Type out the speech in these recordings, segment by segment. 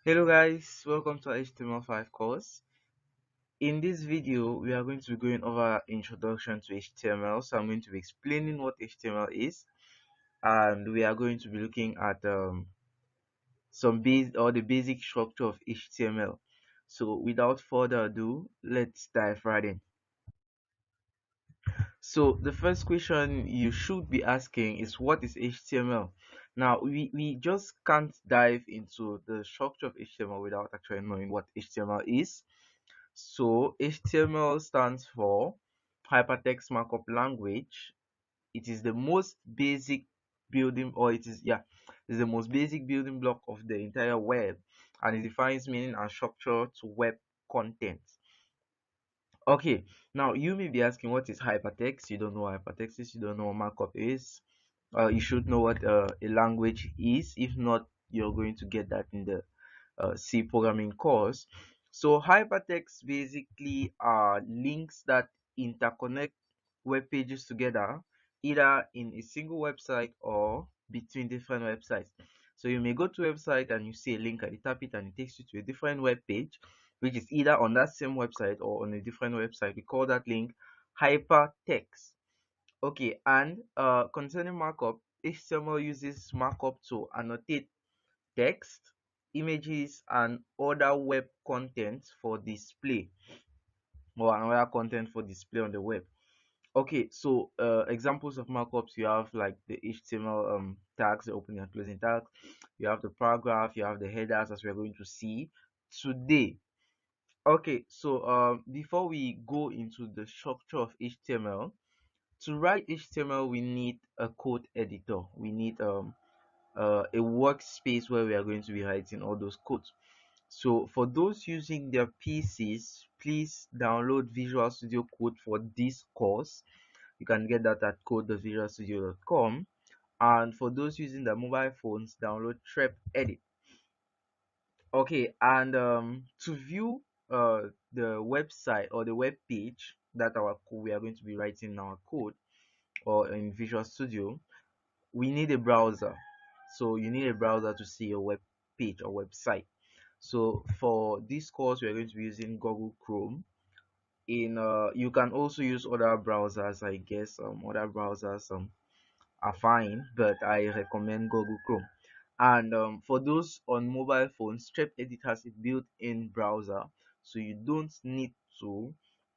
Hello guys, welcome to our HTML5 course. In this video, we are going to be going over introduction to HTML. So I'm going to be explaining what HTML is, and we are going to be looking at the basic structure of HTML. So without further ado, let's dive right in. So the first question you should be asking is, what is HTML? Now we just can't dive into the structure of HTML without actually knowing what HTML is. So HTML stands for Hypertext Markup Language. It is the most basic building, or it's the most basic building block of the entire web, and it defines meaning and structure to web content. Okay, now you may be asking, what is hypertext? You don't know what hypertext is, you don't know what markup is. You should know what a language is. If not, you're going to get that in the C programming course. So hypertext basically are links that interconnect web pages together, either in a single website or between different websites. So you may go to a website and you see a link and you tap it and it takes you to a different web page, which is either on that same website or on a different website. We call that link hypertext. Okay, and concerning markup, HTML uses markup to annotate text, images, and other web content for display, or another content for display on the web. Okay, so examples of markups, you have like the HTML tags, the opening and closing tags. You have the paragraph, you have the headers, as we are going to see today. Okay, so before we go into the structure of HTML, to write HTML, we need a code editor. We need a workspace where we are going to be writing all those codes. So for those using their PCs, please download Visual Studio Code for this course. You can get that at code.visualstudio.com. And for those using the mobile phones, download Trep Edit. Okay, and to view the website or the web page that we are going to be writing our code, or in Visual Studio, we need a browser. So you need a browser to see your web page or website. So for this course, we are going to be using Google Chrome. In You can also use other browsers, I guess. Other browsers are fine, but I recommend Google Chrome. And for those on mobile phones, Strep Edit has a built-in browser, so you don't need to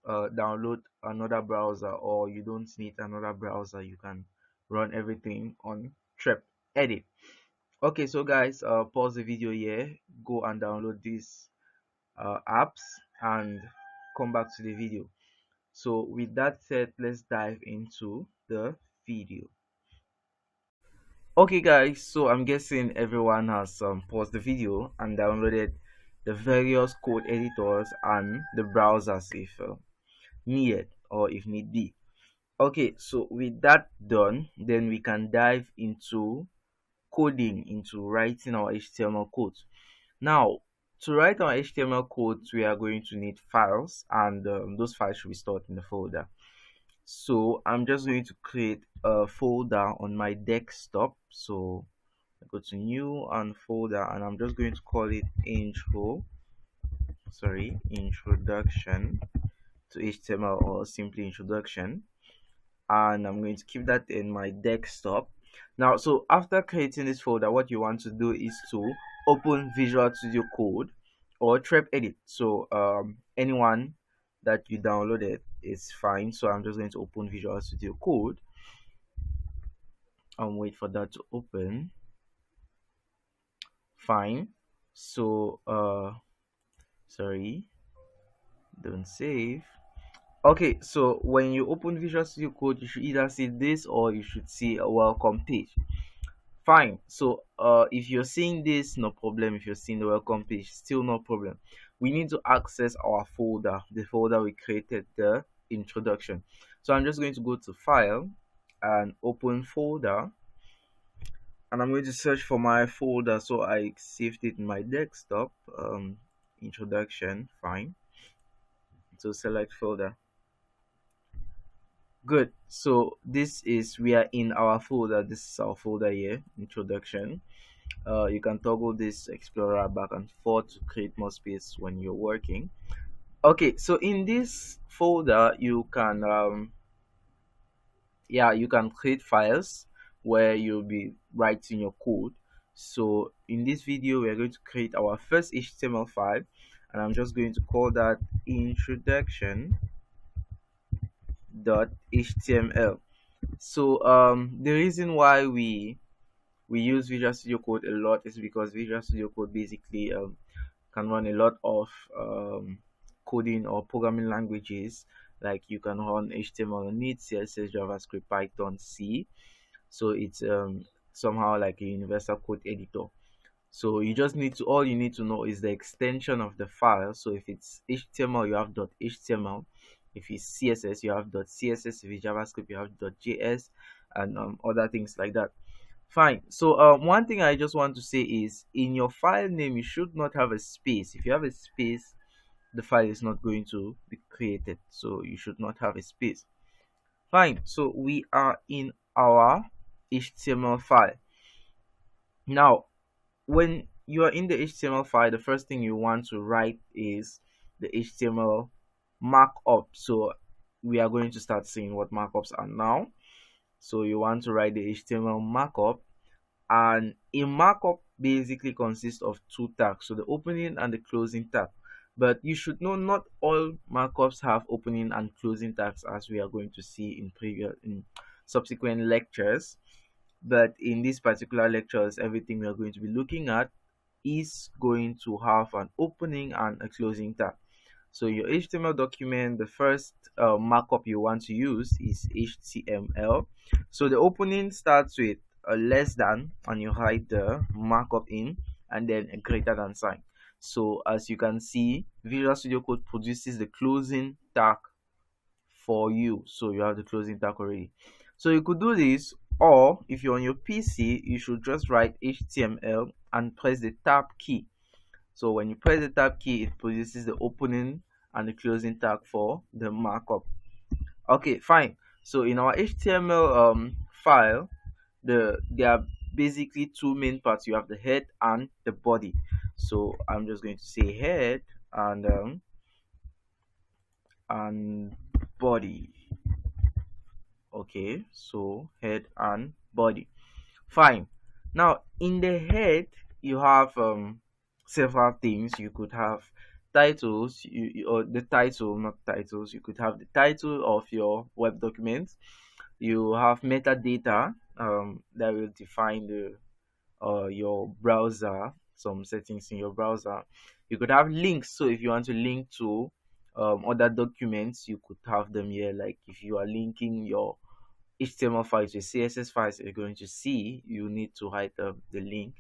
download another browser, or you don't need another browser. You can run everything on Strep Edit. Okay, so guys, pause the video here, go and download these apps, and come back to the video. So with that said, let's dive into the video. Okay guys, so I'm guessing everyone has paused the video and downloaded the various code editors and the browsers if needed, or if need be. Okay, so with that done, then we can dive into coding, into writing our HTML code. Now, to write our HTML codes, we are going to need files, and those files should be stored in the folder. So I'm just going to create a folder on my desktop. So I go to new and folder, and I'm just going to call it introduction to HTML, or simply introduction. And I'm going to keep that in my desktop. Now, so after creating this folder, what you want to do is to open Visual Studio Code or Trep Edit. So anyone that you downloaded is fine. So I'm just going to open Visual Studio Code and wait for that to open. Fine. So sorry, don't save. Okay, so when you open Visual Studio Code, you should either see this or you should see a welcome page. Fine. So if you're seeing this, no problem. If you're seeing the welcome page, still no problem. We need to access our folder, the folder we created, the introduction. So I'm just going to go to file and open folder, and I'm going to search for my folder. So I saved it in my desktop. Introduction. Fine. So select folder. Good. So we are in our folder. This is our folder here, introduction. You can toggle this Explorer back and forth to create more space when you're working. Okay, so in this folder, you can yeah, you can create files where you'll be writing your code. So in this video, we're going to create our first HTML file, and I'm just going to call that introduction.html. So the reason why we use Visual Studio Code a lot is because Visual Studio Code basically can run a lot of coding or programming languages. Like you can run HTML on it, CSS, JavaScript, Python, C. So it's somehow like a universal code editor. So you just need to, all you need to know is the extension of the file. So if it's HTML, you have .html. If it's CSS, you have .css. If it's JavaScript, you have .js, and other things like that. Fine. So one thing I just want to say is in your file name, you should not have a space. If you have a space, the file is not going to be created. So you should not have a space. Fine. So we are in our HTML file. Now, when you are in the HTML file, the first thing you want to write is the HTML markup. So we are going to start seeing what markups are now. So you want to write the HTML markup, and a markup basically consists of two tags, so the opening and the closing tag. But you should know not all markups have opening and closing tags, as we are going to see in subsequent lectures. But in these particular lectures, everything we are going to be looking at is going to have an opening and a closing tag. So your HTML document, the first markup you want to use is HTML. So the opening starts with a less than, and you hide the markup in, and then a greater than sign. So as you can see, Visual Studio Code produces the closing tag for you. So you have the closing tag already. So you could do this, or if you're on your PC, you should just write HTML and press the tab key. So when you press the tab key, it produces the opening and the closing tag for the markup. Okay, fine. So in our HTML file, there are basically two main parts. You have the head and the body. So I'm just going to say head and body. Okay, so head and body. Fine. Now in the head, you have several things. You could have titles, or the title, not titles. You could have the title of your web document. You have metadata that will define the your browser, some settings in your browser. You could have links. So if you want to link to other documents, you could have them here. Like if you are linking your HTML files to CSS files you're going to see, you need to hide the link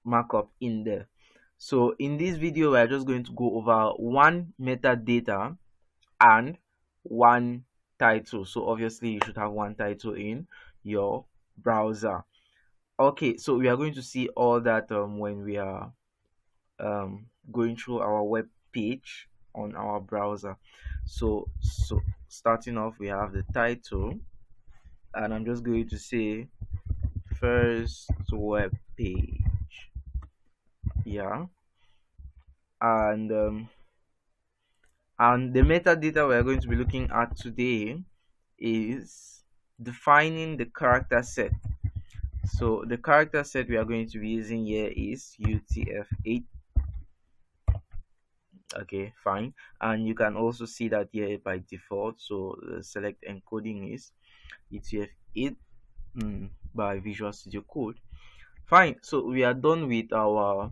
markup in there. So in this video, we're just going to go over one metadata and one title. So obviously you should have one title in your browser. Okay, so we are going to see all that when we are going through our web page on our browser. So starting off, we have the title, and I'm just going to say first web page. Yeah, and the metadata we're going to be looking at today is defining the character set. So the character set we are going to be using here is UTF-8. Okay, fine. And you can also see that here by default. So the select encoding is UTF-8 by Visual Studio Code. Fine. So we are done with our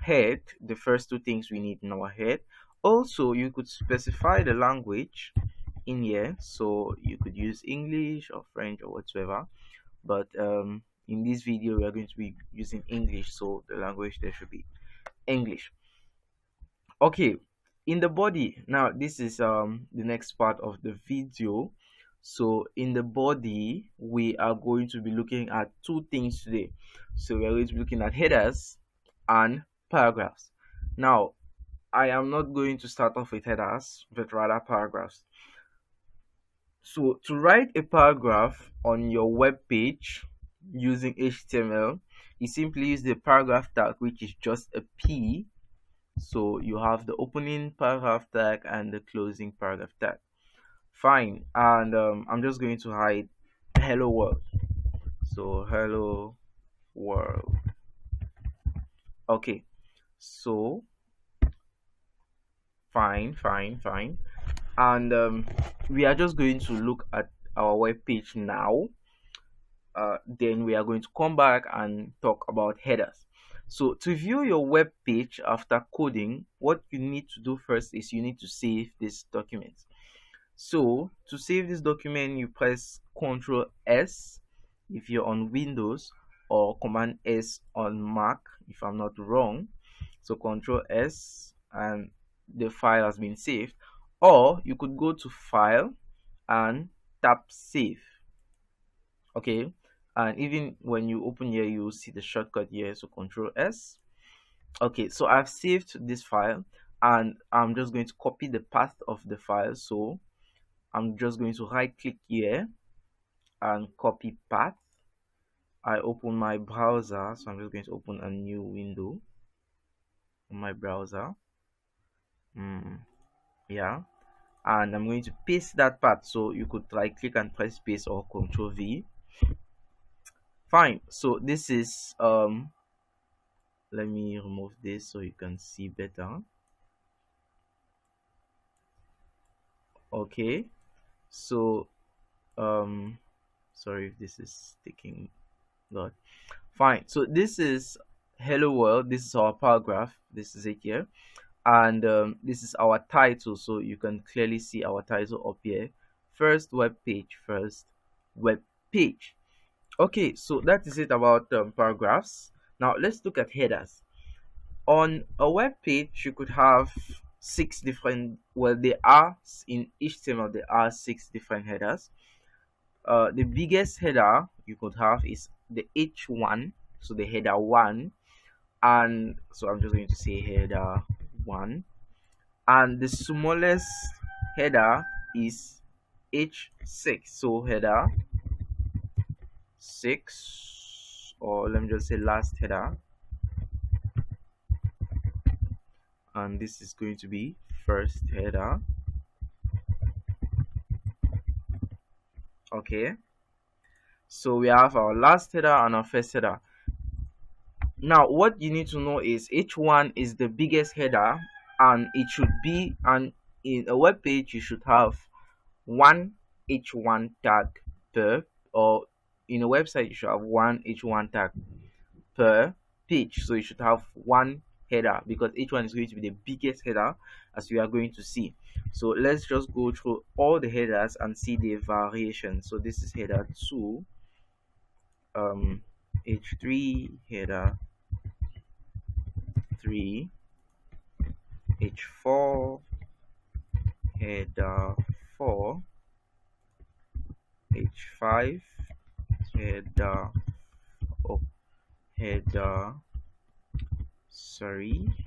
head, the first two things we need in our head. Also, you could specify the language in here. So you could use English or French or whatsoever. But in this video, we are going to be using English. So the language there should be English. Okay, in the body, now this is the next part of the video. So in the body, we are going to be looking at two things today. So we are going to be looking at headers and paragraphs. Now I am not going to start off with headers, but rather paragraphs. So to write a paragraph on your web page using HTML, you simply use the paragraph tag, which is just a P. So you have the opening paragraph tag and the closing paragraph tag. Fine. And I'm just going to hide hello world. So hello world. Okay. So fine. And we are just going to look at our web page now. Then we are going to come back and talk about headers. So to view your web page after coding, what you need to do first is you need to save this document. So to save this document, you press Ctrl S if you're on Windows, or Command S on Mac if I'm not wrong. So Ctrl S and the file has been saved. Or you could go to File and tap Save. Okay, and even when you open here, you'll see the shortcut here. So Ctrl S. Okay, so I've saved this file, and I'm just going to copy the path of the file. So I'm just going to right click here and copy path. I open my browser, so I'm just going to open a new window on my browser. Yeah, and I'm going to paste that path. So you could right click and press paste or Ctrl V. Fine. So this is let me remove this so you can see better. Okay, so sorry if this is taking lot. Fine. So this is hello world. This is our paragraph. This is it here, and this is our title. So you can clearly see our title up here. First web page. First web page. Okay, so that is it about paragraphs. Now let's look at headers. On a web page, you could have six different, well, there are in HTML there are six different headers. The biggest header you could have is the H1, so the header 1, and so I'm just going to say header 1, and the smallest header is H6, so header 6, or let me just say last header, and this is going to be first header. Okay, so we have our last header and our first header. Now what you need to know is H1 is the biggest header, and it should be, and in a web page you should have one H1 tag per, or in a website you should have one H1 tag per page. So you should have one header because H1 is going to be the biggest header, as we are going to see. So let's just go through all the headers and see the variation. So this is header 2, H3, header 3, H4, header 4, H5, header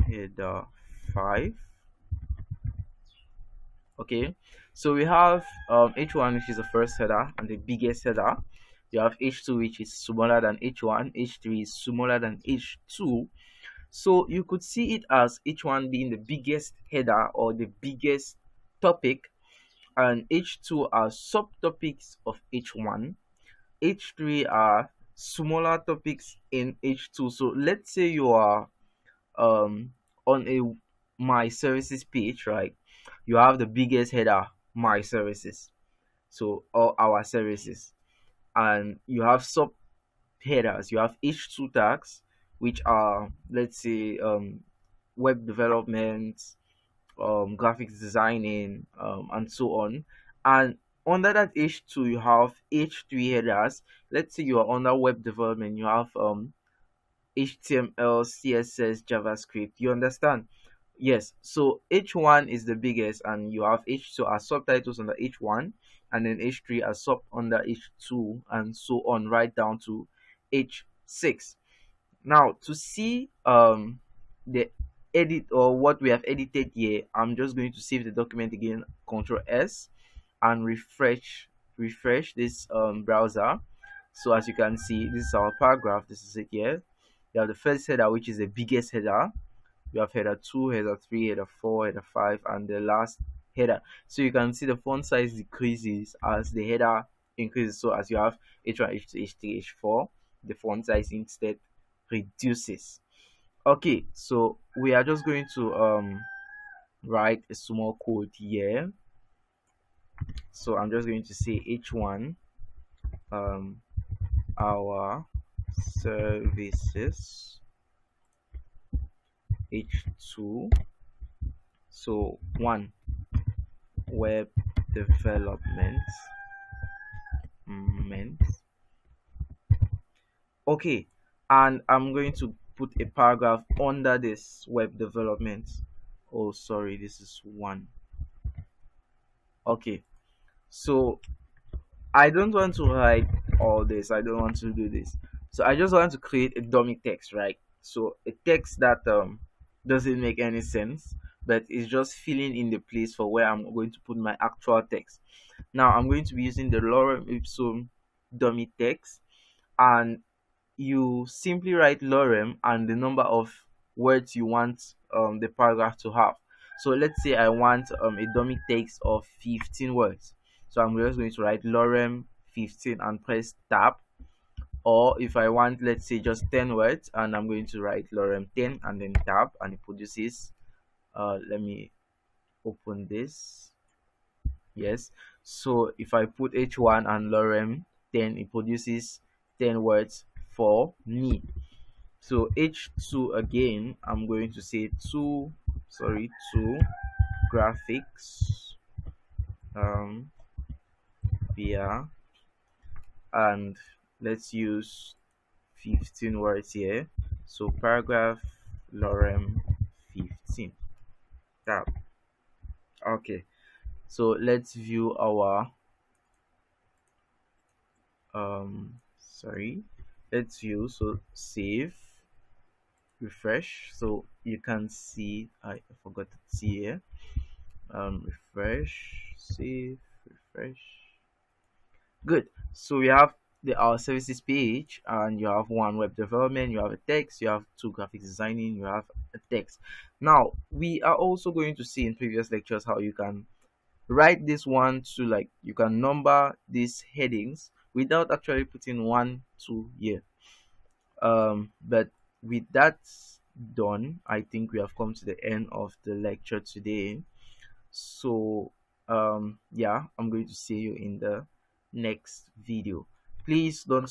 header 5. Okay, so we have H1, which is the first header and the biggest header. You have H2, which is smaller than H1. H3 is smaller than H2. So you could see it as H1 being the biggest header or the biggest topic, and H2 are subtopics of H1. H3 are smaller topics in H2. So let's say you are on a my services page, right? You have the biggest header, my services, so all our services, and you have sub headers. You have H2 tags, which are, let's say, web development, graphics designing, and so on. And under that H2 you have H3 headers. Let's say you are under web development, you have HTML, CSS, JavaScript. You understand? Yes. So H1 is the biggest, and you have H2 as subtitles under H1, and then H3 as sub under H2, and so on, right down to H6. Now to see the edit, or what we have edited here, I'm just going to save the document again, Ctrl S, and refresh this browser. So as you can see, this is our paragraph. This is it here. You have the first header, which is the biggest header. You have header 2, header 3, header 4, header 5, and the last header. So you can see the font size decreases as the header increases. So as you have H1, H2, H3, H4, the font size instead reduces. Okay, so we are just going to write a small code here. So I'm just going to say H1 um our services, H2, so 1 web development. Okay, and I'm going to put a paragraph under this web development. Oh, sorry, this is 1. Okay, so I don't want to write all this. I don't want to do this. So I just want to create a dummy text, right? So a text that doesn't make any sense, but is just filling in the place for where I'm going to put my actual text. Now I'm going to be using the lorem ipsum dummy text, and you simply write lorem and the number of words you want the paragraph to have. So let's say I want a dummy text of 15 words. So I'm just going to write lorem 15 and press tab. Or if I want, let's say, just 10 words, and I'm going to write lorem 10 and then tab, and it produces, let me open this. Yes. So if I put h1 and lorem 10, it produces 10 words for me. So h2 again, I'm going to say two graphics via, and let's use 15 words here. So paragraph lorem 15 tab. Okay, so let's view our let's view. So save, refresh. So you can see, I forgot to see here. Refresh, save, refresh. Good. So we have our services page, and you have 1 web development, you have a text, you have 2 graphic designing, you have a text. Now we are also going to see in previous lectures how you can write this one to, like, you can number these headings without actually putting 1, 2 here. But with that done, I think we have come to the end of the lecture today. So yeah, I'm going to see you in the next video. Please don't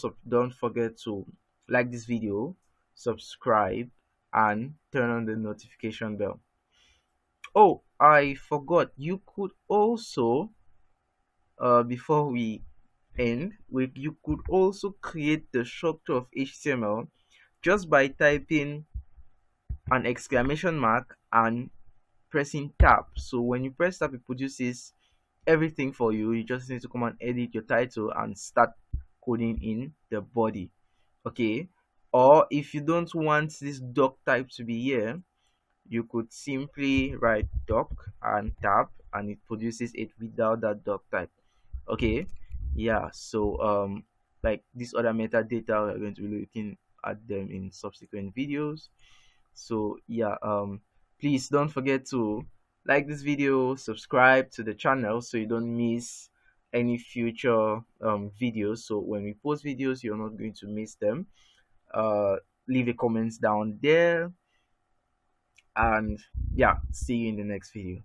forget to like this video, subscribe, and turn on the notification bell. Oh, I forgot, you could also before we end, you could also create the structure of HTML just by typing an exclamation mark and pressing tab. So when you press tab, it produces everything for you. You just need to come and edit your title and start coding in the body. Okay, or if you don't want this doc type to be here, you could simply write doc and tab, and it produces it without that doc type. Okay, yeah. So like these other metadata, we're going to be looking at them in subsequent videos. So yeah, please don't forget to like this video, subscribe to the channel so you don't miss any future videos. So when we post videos, you're not going to miss them. Leave a comments down there, and yeah, see you in the next video.